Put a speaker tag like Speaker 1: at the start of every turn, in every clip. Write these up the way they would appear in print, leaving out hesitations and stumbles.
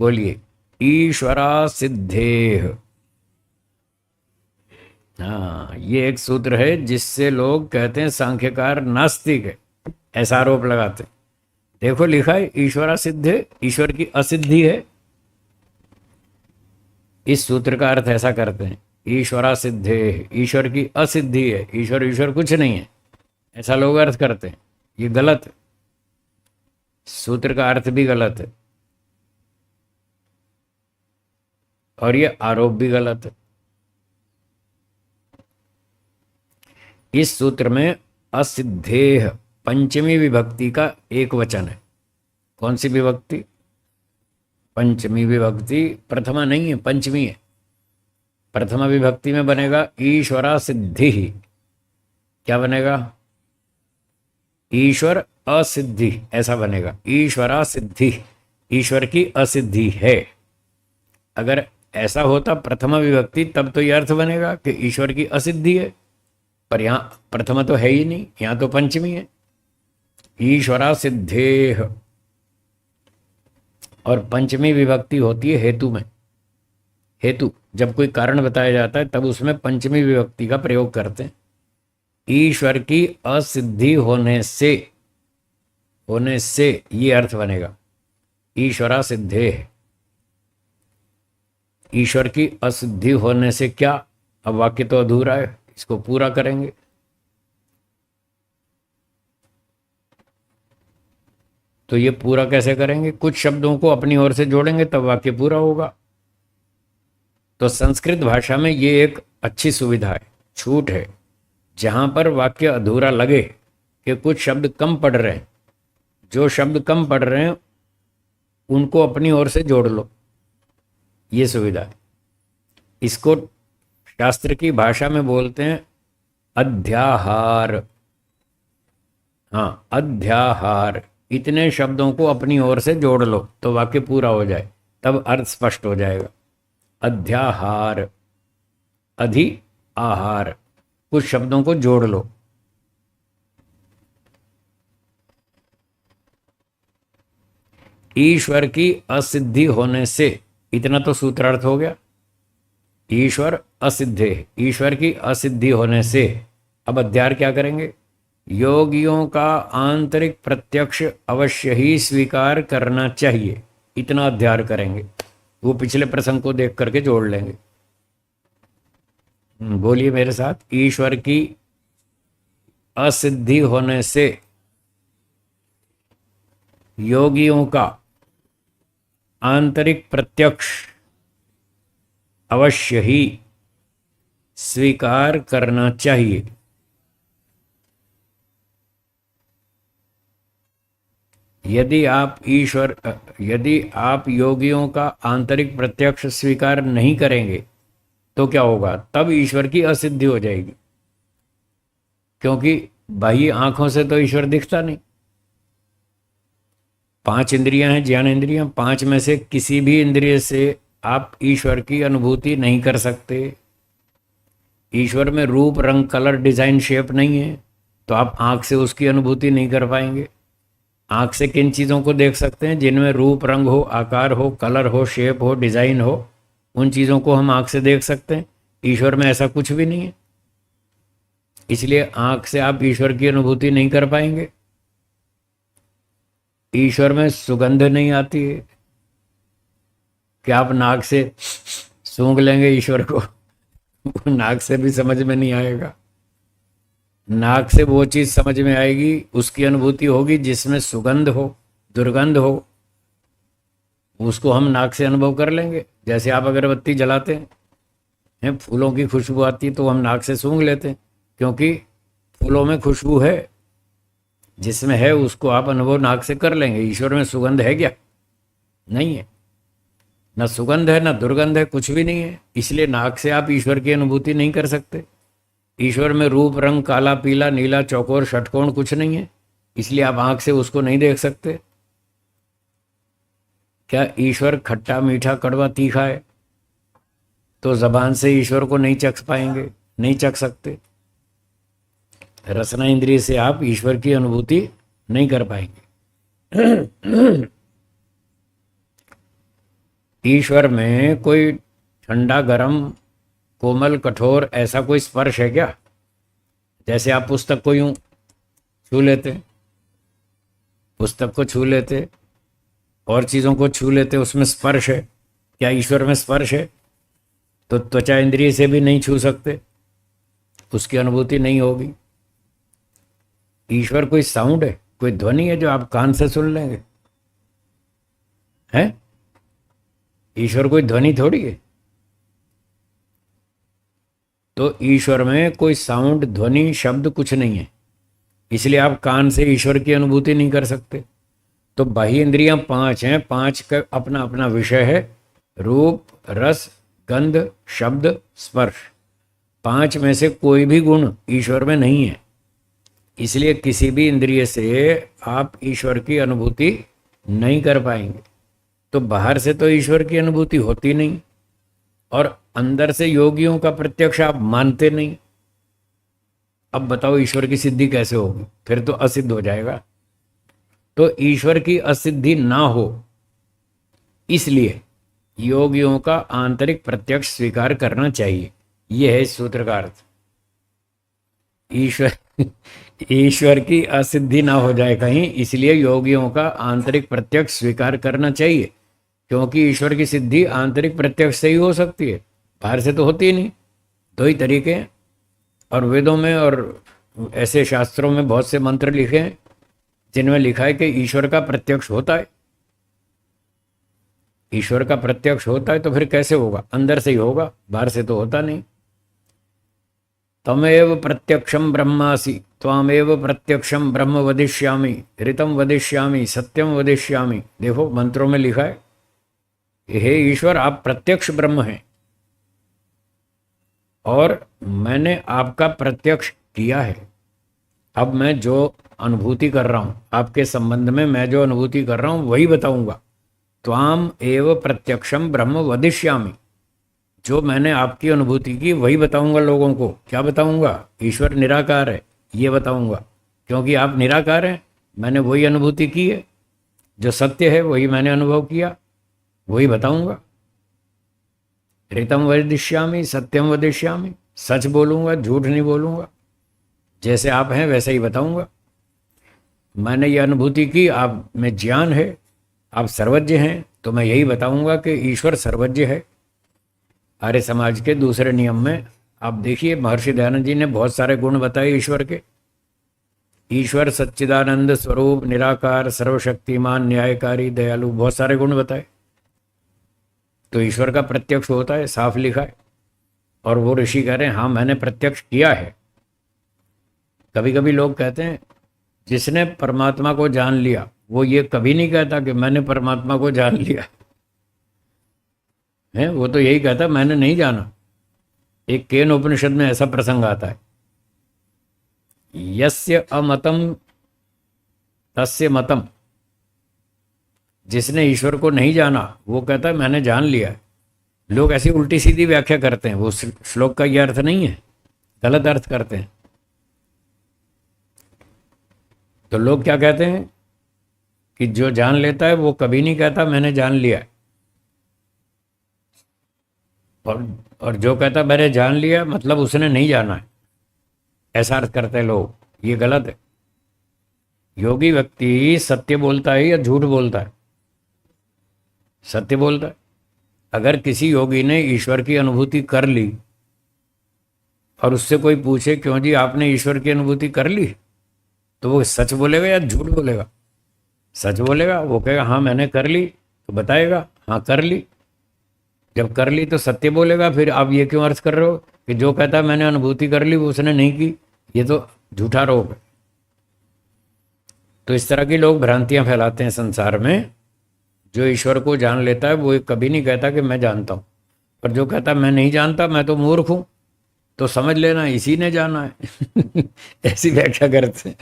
Speaker 1: बोलिए। ईश्वरा सिद्धेह। हाँ, ये एक सूत्र है जिससे लोग कहते हैं सांख्यकार नास्तिक है, ऐसा आरोप लगाते हैं। देखो लिखा है ईश्वरा सिद्धे, ईश्वर की असिद्धि है। इस सूत्र का अर्थ ऐसा करते हैं, ईश्वरा सिद्धे, ईश्वर की असिद्धि है, ईश्वर ईश्वर कुछ नहीं है, ऐसा लोग अर्थ करते हैं। ये गलत है, सूत्र का अर्थ भी गलत है और ये आरोप भी गलत है। इस सूत्र में असिद्धेह पंचमी विभक्ति का एक वचन है। कौन सी विभक्ति? पंचमी विभक्ति, प्रथमा नहीं है, पंचमी है। प्रथमा विभक्ति में बनेगा ईश्वरा सिद्धि। क्या बनेगा? ईश्वर असिद्धि, ऐसा बनेगा। ईश्वरा सिद्धि, ईश्वर की असिद्धि है। अगर ऐसा होता प्रथमा विभक्ति, तब तो यह अर्थ बनेगा कि ईश्वर की असिद्धि है, पर यहां प्रथमा तो है ही नहीं, यहां तो पंचमी है। ईश्वरा सिद्धेह, और पंचमी विभक्ति होती है हेतु में। हेतु, जब कोई कारण बताया जाता है तब उसमें पंचमी विभक्ति का प्रयोग करते हैं। ईश्वर की असिद्धि होने से ये अर्थ बनेगा, ईश्वरा सिद्धेह। ईश्वर की असिद्धि होने से क्या? अब वाक्य तो अधूरा है, इसको पूरा करेंगे। तो ये पूरा कैसे करेंगे? कुछ शब्दों को अपनी ओर से जोड़ेंगे तब वाक्य पूरा होगा। तो संस्कृत भाषा में ये एक अच्छी सुविधा है, छूट है। जहां पर वाक्य अधूरा लगे कि कुछ शब्द कम पढ़ रहे हैं, जो शब्द कम पढ़ रहे हैं उनको अपनी ओर से जोड़ लो, ये सुविधा है। इसको शास्त्र की भाषा में बोलते हैं अध्याहार। हाँ, अध्याहार। इतने शब्दों को अपनी ओर से जोड़ लो तो वाक्य पूरा हो जाए, तब अर्थ स्पष्ट हो जाएगा। अध्याहार, अधि आहार, कुछ शब्दों को जोड़ लो। ईश्वर की असिद्धि होने से, इतना तो सूत्रार्थ हो गया। ईश्वर असिद्धे, ईश्वर की असिद्धि होने से। अब अध्यार क्या करेंगे? योगियों का आंतरिक प्रत्यक्ष अवश्य ही स्वीकार करना चाहिए, इतना अध्यार करेंगे। वो पिछले प्रसंग को देख करके जोड़ लेंगे। बोलिए मेरे साथ, ईश्वर की असिद्धि होने से योगियों का आंतरिक प्रत्यक्ष अवश्य ही स्वीकार करना चाहिए। यदि आप योगियों का आंतरिक प्रत्यक्ष स्वीकार नहीं करेंगे तो क्या होगा? तब ईश्वर की असिद्धि हो जाएगी, क्योंकि बाह्य आंखों से तो ईश्वर दिखता नहीं। 5 इंद्रियां हैं, ज्ञान इंद्रियां, 5 में से किसी भी इंद्रिय से आप ईश्वर की अनुभूति नहीं कर सकते। ईश्वर में रूप, रंग, कलर, डिजाइन, शेप नहीं है, तो आप आंख से उसकी अनुभूति नहीं कर पाएंगे। आंख से किन चीज़ों को देख सकते हैं? जिनमें रूप, रंग हो, आकार हो, कलर हो, शेप हो, डिजाइन हो, उन चीज़ों को हम आंख से देख सकते हैं। ईश्वर में ऐसा कुछ भी नहीं है, इसलिए आंख से आप ईश्वर की अनुभूति नहीं कर पाएंगे। ईश्वर में सुगंध नहीं आती है कि आप नाक से सूंघ लेंगे ईश्वर को नाक से भी समझ में नहीं आएगा। नाक से वो चीज समझ में आएगी, उसकी अनुभूति होगी जिसमें सुगंध हो, दुर्गंध हो, उसको हम नाक से अनुभव कर लेंगे। जैसे आप अगरबत्ती जलाते हैं, फूलों की खुशबू आती है तो हम नाक से सूंघ लेते हैं, क्योंकि फूलों में खुशबू है, जिसमें है उसको आप अनुभव नाक से कर लेंगे। ईश्वर में सुगंध है क्या? नहीं है, न सुगंध है न दुर्गंध है, कुछ भी नहीं है। इसलिए नाक से आप ईश्वर की अनुभूति नहीं कर सकते। ईश्वर में रूप, रंग, काला, पीला, नीला, चौकोर, षटकोण कुछ नहीं है, इसलिए आप आंख से उसको नहीं देख सकते। क्या ईश्वर खट्टा, मीठा, कड़वा, तीखा है? तो जबान से ईश्वर को नहीं चख पाएंगे, नहीं चख सकते। रसना इंद्रिय से आप ईश्वर की अनुभूति नहीं कर पाएंगे। ईश्वर में कोई ठंडा गरम कोमल कठोर ऐसा कोई स्पर्श है क्या? जैसे आप पुस्तक को यूं छू लेते, पुस्तक को छू लेते और चीज़ों को छू लेते, उसमें स्पर्श है। क्या ईश्वर में स्पर्श है? तो त्वचा इंद्रिय से भी नहीं छू सकते, उसकी अनुभूति नहीं होगी। ईश्वर कोई साउंड है, कोई ध्वनि है जो आप कान से सुन लेंगे? हैं? ईश्वर कोई ध्वनि थोड़ी है। तो ईश्वर में कोई साउंड, ध्वनि, शब्द कुछ नहीं है, इसलिए आप कान से ईश्वर की अनुभूति नहीं कर सकते। तो बाह्य इंद्रियां 5 हैं, 5 का अपना अपना विषय है, रूप, रस, गंध, शब्द, स्पर्श। 5 में से कोई भी गुण ईश्वर में नहीं है, इसलिए किसी भी इंद्रिय से आप ईश्वर की अनुभूति नहीं कर पाएंगे। तो बाहर से तो ईश्वर की अनुभूति होती नहीं, और अंदर से योगियों का प्रत्यक्ष आप मानते नहीं। अब बताओ ईश्वर की सिद्धि कैसे होगी? फिर तो असिद्ध हो जाएगा। तो ईश्वर की असिद्धि ना हो इसलिए योगियों का आंतरिक प्रत्यक्ष स्वीकार करना चाहिए। यह है इस सूत्र का अर्थ। ईश्वर की असिद्धि ना हो जाए कहीं, इसलिए योगियों का आंतरिक प्रत्यक्ष स्वीकार करना चाहिए, क्योंकि ईश्वर की सिद्धि आंतरिक प्रत्यक्ष से ही हो सकती है, बाहर से तो होती ही नहीं। 2 ही तरीके हैं, और वेदों में और ऐसे शास्त्रों में बहुत से मंत्र लिखे हैं जिनमें लिखा है कि ईश्वर का प्रत्यक्ष होता है। ईश्वर का प्रत्यक्ष होता है तो फिर कैसे होगा? अंदर से ही होगा, बाहर से तो होता नहीं। तमेव प्रत्यक्षम ब्रह्मासि त्वामेव प्रत्यक्षम ब्रह्म वदिष्यामि ऋतम वदिष्यामि सत्यम वदिष्यामि। देखो मंत्रों में लिखा है, हे ईश्वर आप प्रत्यक्ष ब्रह्म हैं और मैंने आपका प्रत्यक्ष किया है। अब मैं जो अनुभूति कर रहा हूं आपके संबंध में, मैं जो अनुभूति कर रहा हूं वही बताऊंगा। त्वाम एव प्रत्यक्षम ब्रह्म वदिष्यामि, जो मैंने आपकी अनुभूति की वही बताऊंगा लोगों को। क्या बताऊंगा? ईश्वर निराकार है ये बताऊंगा, क्योंकि आप निराकार हैं। मैंने वही अनुभूति की है, जो सत्य है वही मैंने अनुभव किया, वही बताऊंगा। ऋतम वदिष्यामि सत्यम वदिष्यामि, सच बोलूंगा, झूठ नहीं बोलूंगा। जैसे आप हैं वैसे ही बताऊंगा। मैंने ये अनुभूति की, आप में ज्ञान है, आप सर्वज्ञ हैं, तो मैं यही बताऊंगा कि ईश्वर सर्वज्ञ है। आर्य समाज के दूसरे नियम में आप देखिए, महर्षि दयानंद जी ने बहुत सारे गुण बताए ईश्वर के। ईश्वर सच्चिदानंद स्वरूप, निराकार, सर्वशक्तिमान, न्यायकारी, दयालु, बहुत सारे गुण बताए। तो ईश्वर का प्रत्यक्ष होता है, साफ लिखा है। और वो ऋषि कह रहे हैं हाँ मैंने प्रत्यक्ष किया है। कभी कभी लोग कहते हैं जिसने परमात्मा को जान लिया, वो ये कभी नहीं कहता कि मैंने परमात्मा को जान लिया है, वो तो यही कहता मैंने नहीं जाना। एक केन उपनिषद में ऐसा प्रसंग आता है, यस्य अमतम तस्य मतम। जिसने ईश्वर को नहीं जाना वो कहता है मैंने जान लिया है। लोग ऐसी उल्टी सीधी व्याख्या करते हैं, वो श्लोक का यह अर्थ नहीं है, गलत अर्थ करते हैं। तो लोग क्या कहते हैं कि जो जान लेता है वो कभी नहीं कहता मैंने जान लिया है, और जो कहता मैंने जान लिया मतलब उसने नहीं जाना है, ऐसा अर्थ करते हैं लोग। ये गलत है। योगी व्यक्ति सत्य बोलता है या झूठ बोलता है? सत्य बोलता है। अगर किसी योगी ने ईश्वर की अनुभूति कर ली और उससे कोई पूछे क्यों जी आपने ईश्वर की अनुभूति कर ली, तो वो सच बोलेगा या झूठ बोलेगा? सच बोलेगा। वो कहेगा हाँ मैंने कर ली, तो बताएगा हाँ कर ली। जब कर ली तो सत्य बोलेगा। फिर आप ये क्यों अर्थ कर रहे हो कि जो कहता है मैंने अनुभूति कर ली वो उसने नहीं की? ये तो झूठा आरोप है। तो इस तरह की लोग भ्रांतियां फैलाते हैं संसार में। जो ईश्वर को जान लेता है वो कभी नहीं कहता कि मैं जानता हूं, और जो कहता है मैं नहीं जानता, मैं तो मूर्ख हूं, तो समझ लेना इसी ने जाना है। ऐसी व्याख्या करते हैं।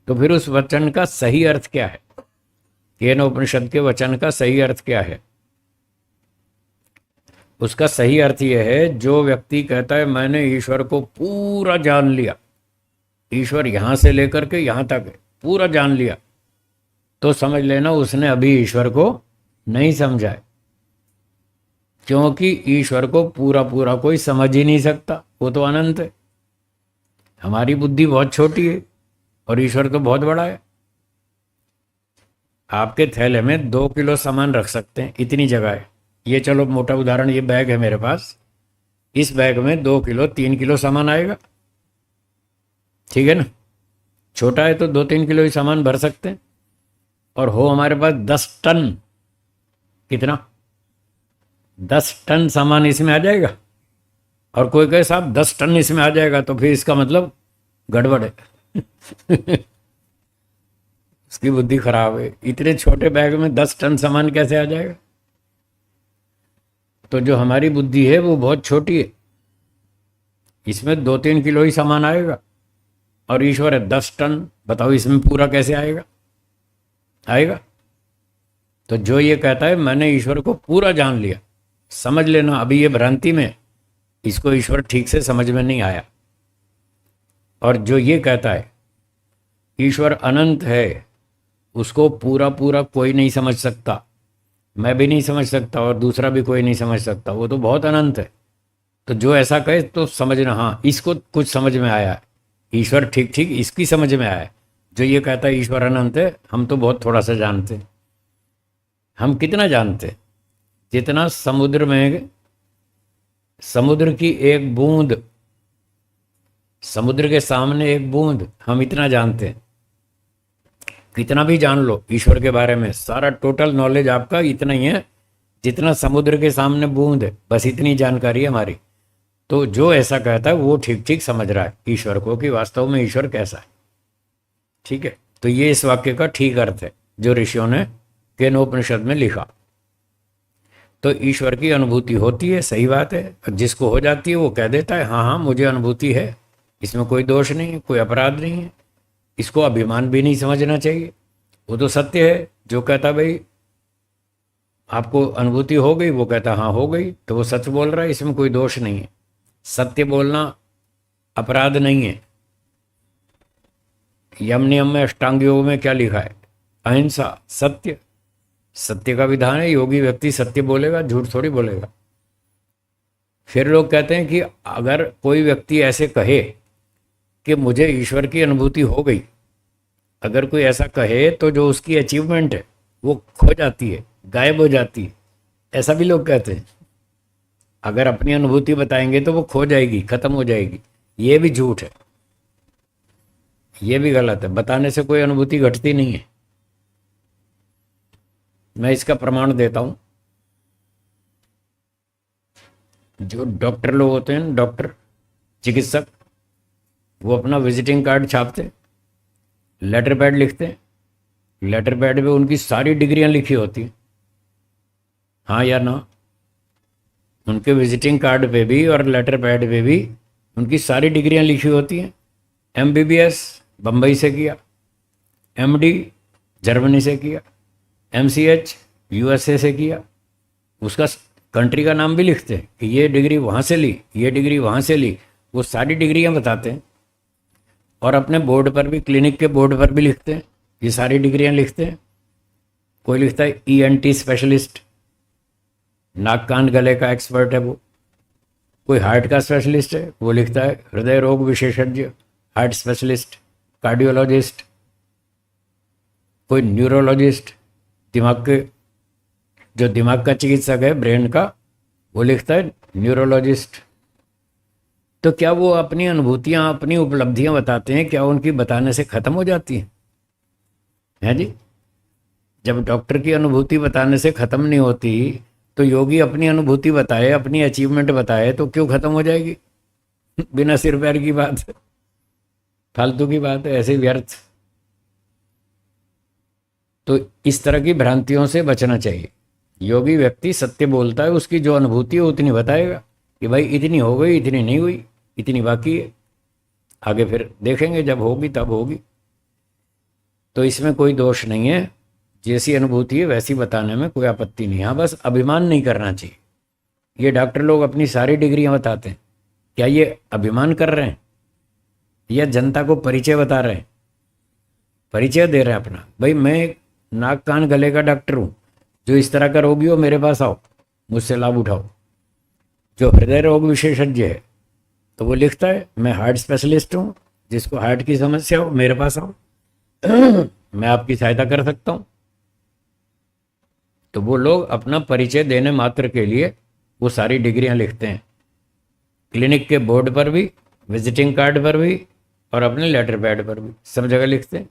Speaker 1: तो फिर उस वचन का सही अर्थ क्या है? केन उपनिषद के वचन का सही अर्थ क्या है? उसका सही अर्थ यह है, जो व्यक्ति कहता है मैंने ईश्वर को पूरा जान लिया, ईश्वर यहां से लेकर के यहां तक है, पूरा जान लिया, तो समझ लेना उसने अभी ईश्वर को नहीं समझा है, क्योंकि ईश्वर को पूरा पूरा कोई समझ ही नहीं सकता, वो तो अनंत है। हमारी बुद्धि बहुत छोटी है और ईश्वर तो बहुत बड़ा है। आपके थैले में 2 किलो सामान रख सकते हैं, इतनी जगह है। ये चलो मोटा उदाहरण, ये बैग है मेरे पास, इस बैग में 2 किलो 3 किलो सामान आएगा, ठीक है ना। छोटा है तो 2-3 किलो ही सामान भर सकते हैं। और हो हमारे पास 10 टन, कितना, 10 टन सामान इसमें आ जाएगा। और कोई कहे साहब 10 टन इसमें आ जाएगा, तो फिर इसका मतलब गड़बड़ है। उसकी बुद्धि खराब है। इतने छोटे बैग में 10 टन सामान कैसे आ जाएगा। तो जो हमारी बुद्धि है वो बहुत छोटी है, इसमें 2-3 किलो ही सामान आएगा। और ईश्वर है 10 टन, बताओ इसमें पूरा कैसे आएगा, आएगा। तो जो ये कहता है मैंने ईश्वर को पूरा जान लिया, समझ लेना अभी ये भ्रांति में, इसको ईश्वर ठीक से समझ में नहीं आया। और जो ये कहता है ईश्वर अनंत है, उसको पूरा पूरा कोई नहीं समझ सकता, मैं भी नहीं समझ सकता और दूसरा भी कोई नहीं समझ सकता, वो तो बहुत अनंत है। तो जो ऐसा कहे तो समझना हाँ इसको कुछ समझ में आया है, ईश्वर ठीक ठीक इसकी समझ में आया है। जो ये कहता है ईश्वर अनंत है, हम तो बहुत थोड़ा सा जानते हैं। हम कितना जानते हैं, जितना समुद्र में, समुद्र की एक बूंद, समुद्र के सामने एक बूंद, हम इतना जानते हैं। कितना भी जान लो ईश्वर के बारे में, सारा टोटल नॉलेज आपका इतना ही है जितना समुद्र के सामने बूंद है, बस इतनी जानकारी है हमारी। तो जो ऐसा कहता है वो ठीक ठीक समझ रहा है ईश्वर को कि वास्तव में ईश्वर कैसा है, ठीक है। तो ये इस वाक्य का ठीक अर्थ है जो ऋषियों ने केनोपनिषद में लिखा। तो ईश्वर की अनुभूति होती है, सही बात है। जिसको हो जाती है वो कह देता है हाँ हाँ मुझे अनुभूति है, इसमें कोई दोष नहीं है, कोई अपराध नहीं है। इसको अभिमान भी नहीं समझना चाहिए, वो तो सत्य है। जो कहता भाई आपको अनुभूति हो गई, वो कहता हाँ हो गई, तो वो सच बोल रहा है, इसमें कोई दोष नहीं है। सत्य बोलना अपराध नहीं है। यम नियम में, अष्टांग योग में क्या लिखा है, अहिंसा, सत्य, सत्य का विधान है। योगी व्यक्ति सत्य बोलेगा, झूठ थोड़ी बोलेगा। फिर लोग कहते हैं कि अगर कोई व्यक्ति ऐसे कहे कि मुझे ईश्वर की अनुभूति हो गई, अगर कोई ऐसा कहे तो जो उसकी अचीवमेंट है वो खो जाती है, गायब हो जाती है, ऐसा भी लोग कहते हैं। अगर अपनी अनुभूति बताएंगे तो वो खो जाएगी, खत्म हो जाएगी। ये भी झूठ है, ये भी गलत है। बताने से कोई अनुभूति घटती नहीं है। मैं इसका प्रमाण देता हूं। जो डॉक्टर लोग होते हैं, डॉक्टर, चिकित्सक, वो अपना विजिटिंग कार्ड छापते, लेटर पैड लिखते, लेटर पैड पे उनकी सारी डिग्रियां लिखी होती हैं, हाँ या ना। उनके विजिटिंग कार्ड पे भी और लेटर पैड पे भी उनकी सारी डिग्रियां लिखी होती हैं। MBBS बम्बई से किया, MD जर्मनी से किया, MCH USA से किया। उसका कंट्री का नाम भी लिखते हैं कि ये डिग्री वहाँ से ली, ये डिग्री वहाँ से ली, वो सारी डिग्रियां बताते हैं। और अपने बोर्ड पर भी, क्लिनिक के बोर्ड पर भी लिखते हैं, ये सारी डिग्रियां लिखते हैं। कोई लिखता है ENT स्पेशलिस्ट, नाक कान गले का एक्सपर्ट है वो। कोई हार्ट का स्पेशलिस्ट है, वो लिखता है हृदय रोग विशेषज्ञ, हार्ट स्पेशलिस्ट, कार्डियोलॉजिस्ट। कोई न्यूरोलॉजिस्ट, दिमाग के, जो दिमाग का चिकित्सक है, ब्रेन का, वो लिखता है न्यूरोलॉजिस्ट। तो क्या वो अपनी अनुभूतियां, अपनी उपलब्धियां बताते हैं, क्या उनकी बताने से खत्म हो जाती हैं जी? जब डॉक्टर की अनुभूति बताने से खत्म नहीं होती, तो योगी अपनी अनुभूति बताए, अपनी अचीवमेंट बताए, तो क्यों खत्म हो जाएगी? बिना सिर पैर की बात है, फालतू की बात है, ऐसे व्यर्थ। तो इस तरह की भ्रांतियों से बचना चाहिए। योगी व्यक्ति सत्य बोलता है, उसकी जो अनुभूति है उतनी बताएगा कि भाई इतनी हो गई, इतनी नहीं हुई, इतनी बाकी है, आगे फिर देखेंगे, जब होगी तब होगी। तो इसमें कोई दोष नहीं है, जैसी अनुभूति है वैसी बताने में कोई आपत्ति नहीं है। हाँ, बस अभिमान नहीं करना चाहिए। ये डॉक्टर लोग अपनी सारी डिग्रियां बताते हैं, क्या ये अभिमान कर रहे हैं या जनता को परिचय बता रहे हैं? परिचय दे रहे हैं अपना, भाई मैं नाक कान गले का डॉक्टर हूँ। जो इस तरह का रोगी हो मेरे पास आओ, मुझसे लाभ उठाओ। जो हृदय रोग विशेषज्ञ है तो वो लिखता है मैं हार्ट स्पेशलिस्ट हूँ, जिसको हार्ट की समस्या हो मेरे पास आओ, मैं आपकी सहायता कर सकता हूँ। तो वो लोग अपना परिचय देने मात्र के लिए वो सारी डिग्रियां लिखते हैं, क्लिनिक के बोर्ड पर भी, विजिटिंग कार्ड पर भी, और अपने लेटर पैड पर भी, सब जगह लिखते हैं।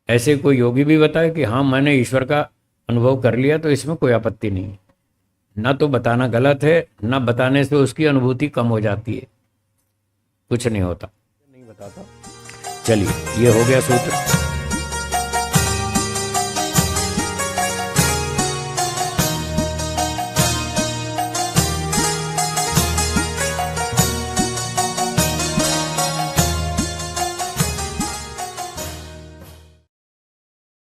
Speaker 1: ऐसे कोई योगी भी बताए कि हाँ मैंने ईश्वर का अनुभव कर लिया, तो इसमें कोई आपत्ति नहीं है। ना तो बताना गलत है, ना बताने से उसकी अनुभूति कम हो जाती है, कुछ नहीं होता, नहीं बताता। चलिए, ये हो गया सूत्र।